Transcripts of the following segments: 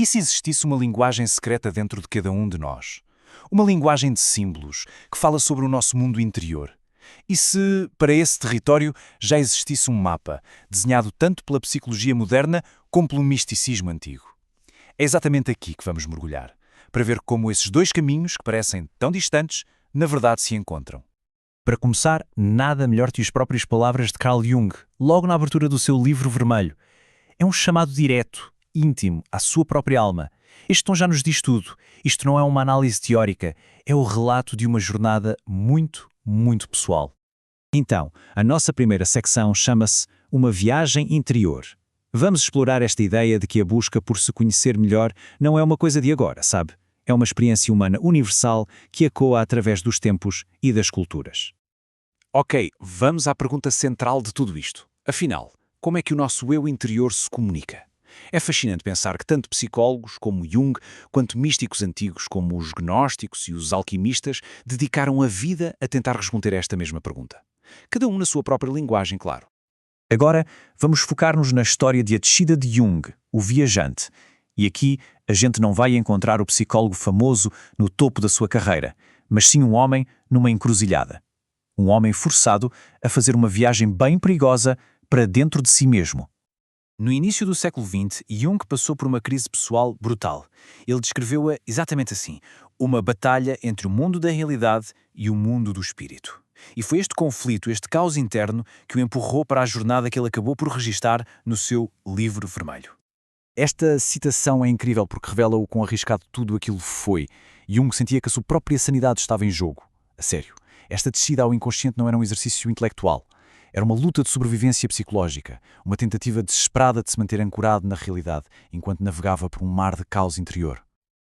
E se existisse uma linguagem secreta dentro de cada um de nós? Uma linguagem de símbolos que fala sobre o nosso mundo interior? E se, para esse território, já existisse um mapa, desenhado tanto pela psicologia moderna como pelo misticismo antigo? É exatamente aqui que vamos mergulhar, para ver como esses dois caminhos, que parecem tão distantes, na verdade se encontram. Para começar, nada melhor que as próprias palavras de Carl Jung, logo na abertura do seu livro vermelho. É um chamado direto, íntimo, à sua própria alma. Este tom já nos diz tudo. Isto não é uma análise teórica, é o relato de uma jornada muito, muito pessoal. Então, a nossa primeira secção chama-se Uma Viagem Interior. Vamos explorar esta ideia de que a busca por se conhecer melhor não é uma coisa de agora, sabe? É uma experiência humana universal que ecoa através dos tempos e das culturas. Ok, vamos à pergunta central de tudo isto. Afinal, como é que o nosso eu interior se comunica? É fascinante pensar que tanto psicólogos como Jung, quanto místicos antigos como os gnósticos e os alquimistas dedicaram a vida a tentar responder a esta mesma pergunta. Cada um na sua própria linguagem, claro. Agora, vamos focar-nos na história de a descida de Jung, o viajante. E aqui, a gente não vai encontrar o psicólogo famoso no topo da sua carreira, mas sim um homem numa encruzilhada. Um homem forçado a fazer uma viagem bem perigosa para dentro de si mesmo. No início do século XX, Jung passou por uma crise pessoal brutal. Ele descreveu-a exatamente assim: uma batalha entre o mundo da realidade e o mundo do espírito. E foi este conflito, este caos interno, que o empurrou para a jornada que ele acabou por registar no seu livro vermelho. Esta citação é incrível porque revela o quão arriscado tudo aquilo foi. Jung sentia que a sua própria sanidade estava em jogo. A sério, esta descida ao inconsciente não era um exercício intelectual. Era uma luta de sobrevivência psicológica, uma tentativa desesperada de se manter ancorado na realidade, enquanto navegava por um mar de caos interior.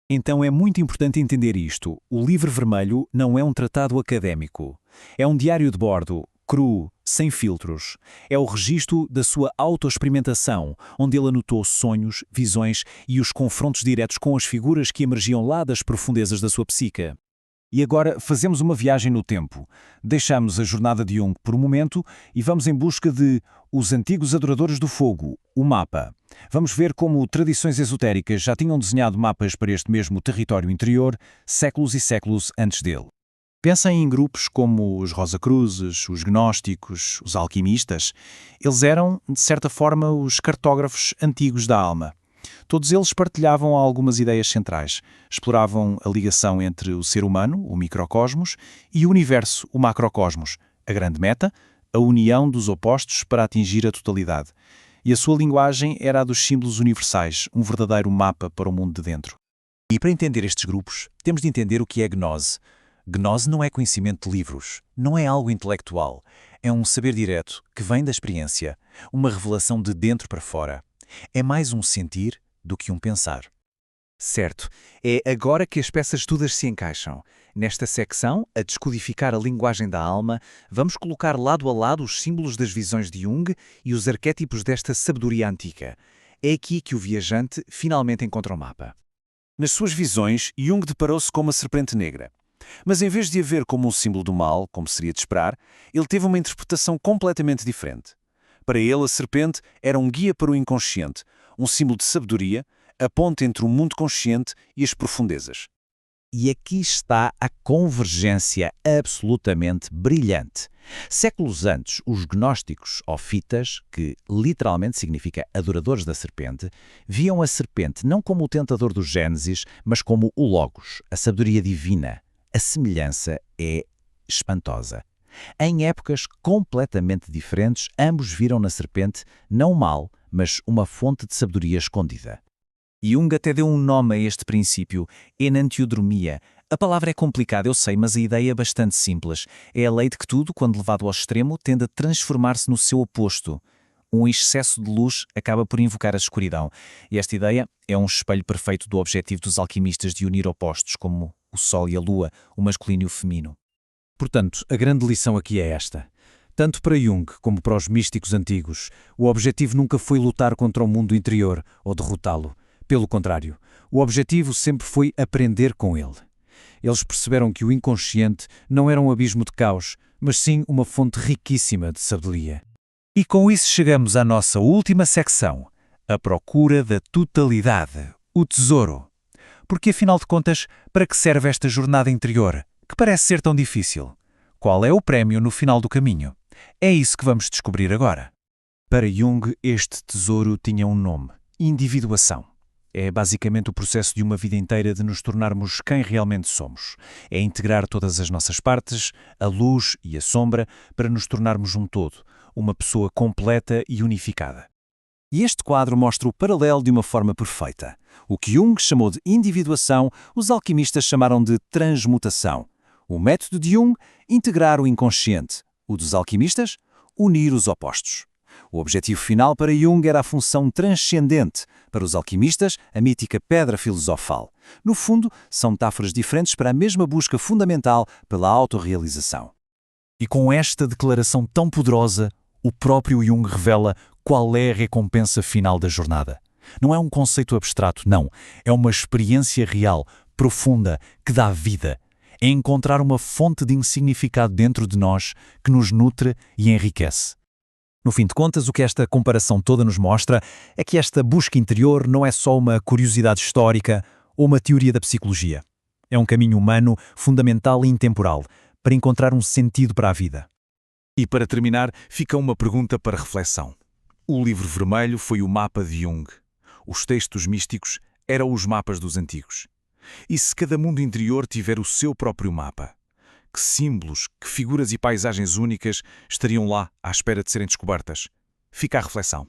Então é muito importante entender isto. O livro vermelho não é um tratado académico. É um diário de bordo, cru, sem filtros. É o registro da sua autoexperimentação, onde ele anotou sonhos, visões e os confrontos diretos com as figuras que emergiam lá das profundezas da sua psique. E agora fazemos uma viagem no tempo. Deixamos a jornada de Jung por um momento e vamos em busca de Os Antigos Adoradores do Fogo, o mapa. Vamos ver como tradições esotéricas já tinham desenhado mapas para este mesmo território interior, séculos e séculos antes dele. Pensem em grupos como os Rosacruzes, os gnósticos, os alquimistas. Eles eram, de certa forma, os cartógrafos antigos da alma. Todos eles partilhavam algumas ideias centrais. Exploravam a ligação entre o ser humano, o microcosmos, e o universo, o macrocosmos. A grande meta, a união dos opostos para atingir a totalidade. E a sua linguagem era a dos símbolos universais, um verdadeiro mapa para o mundo de dentro. E para entender estes grupos, temos de entender o que é gnose. Gnose não é conhecimento de livros, não é algo intelectual. É um saber direto, que vem da experiência, uma revelação de dentro para fora. É mais um sentir do que um pensar. Certo, é agora que as peças todas se encaixam. Nesta secção, a descodificar a linguagem da alma, vamos colocar lado a lado os símbolos das visões de Jung e os arquétipos desta sabedoria antiga. É aqui que o viajante finalmente encontra o mapa. Nas suas visões, Jung deparou-se com uma serpente negra. Mas em vez de a ver como um símbolo do mal, como seria de esperar, ele teve uma interpretação completamente diferente. Para ele, a serpente era um guia para o inconsciente, um símbolo de sabedoria, a ponte entre o mundo consciente e as profundezas. E aqui está a convergência absolutamente brilhante. Séculos antes, os gnósticos, ou fitas, que literalmente significa adoradores da serpente, viam a serpente não como o tentador do Gênesis, mas como o Logos, a sabedoria divina. A semelhança é espantosa. Em épocas completamente diferentes, ambos viram na serpente não o mal, mas uma fonte de sabedoria escondida. Jung até deu um nome a este princípio, enantiodromia. A palavra é complicada, eu sei, mas a ideia é bastante simples. É a lei de que tudo, quando levado ao extremo, tende a transformar-se no seu oposto. Um excesso de luz acaba por invocar a escuridão. E esta ideia é um espelho perfeito do objetivo dos alquimistas de unir opostos, como o Sol e a Lua, o masculino e o feminino. Portanto, a grande lição aqui é esta. Tanto para Jung como para os místicos antigos, o objetivo nunca foi lutar contra o mundo interior ou derrotá-lo. Pelo contrário, o objetivo sempre foi aprender com ele. Eles perceberam que o inconsciente não era um abismo de caos, mas sim uma fonte riquíssima de sabedoria. E com isso chegamos à nossa última secção, a procura da totalidade, O tesouro. Porque, afinal de contas, para que serve esta jornada interior, que parece ser tão difícil? Qual é o prémio no final do caminho? É isso que vamos descobrir agora. Para Jung, este tesouro tinha um nome: individuação. É basicamente o processo de uma vida inteira de nos tornarmos quem realmente somos. É integrar todas as nossas partes, a luz e a sombra, para nos tornarmos um todo, uma pessoa completa e unificada. E este quadro mostra o paralelo de uma forma perfeita. O que Jung chamou de individuação, os alquimistas chamaram de transmutação. O método de Jung, integrar o inconsciente. O dos alquimistas, unir os opostos. O objetivo final para Jung era a função transcendente, para os alquimistas, a mítica pedra filosofal. No fundo, são metáforas diferentes para a mesma busca fundamental pela autorrealização. E com esta declaração tão poderosa, o próprio Jung revela qual é a recompensa final da jornada. Não é um conceito abstrato, não. É uma experiência real, profunda, que dá vida. É encontrar uma fonte de significado dentro de nós que nos nutre e enriquece. No fim de contas, o que esta comparação toda nos mostra é que esta busca interior não é só uma curiosidade histórica ou uma teoria da psicologia. É um caminho humano fundamental e intemporal para encontrar um sentido para a vida. E para terminar, fica uma pergunta para reflexão. O livro vermelho foi o mapa de Jung. Os textos místicos eram os mapas dos antigos. E se cada mundo interior tiver o seu próprio mapa? Que símbolos, que figuras e paisagens únicas estariam lá à espera de serem descobertas? Fica a reflexão.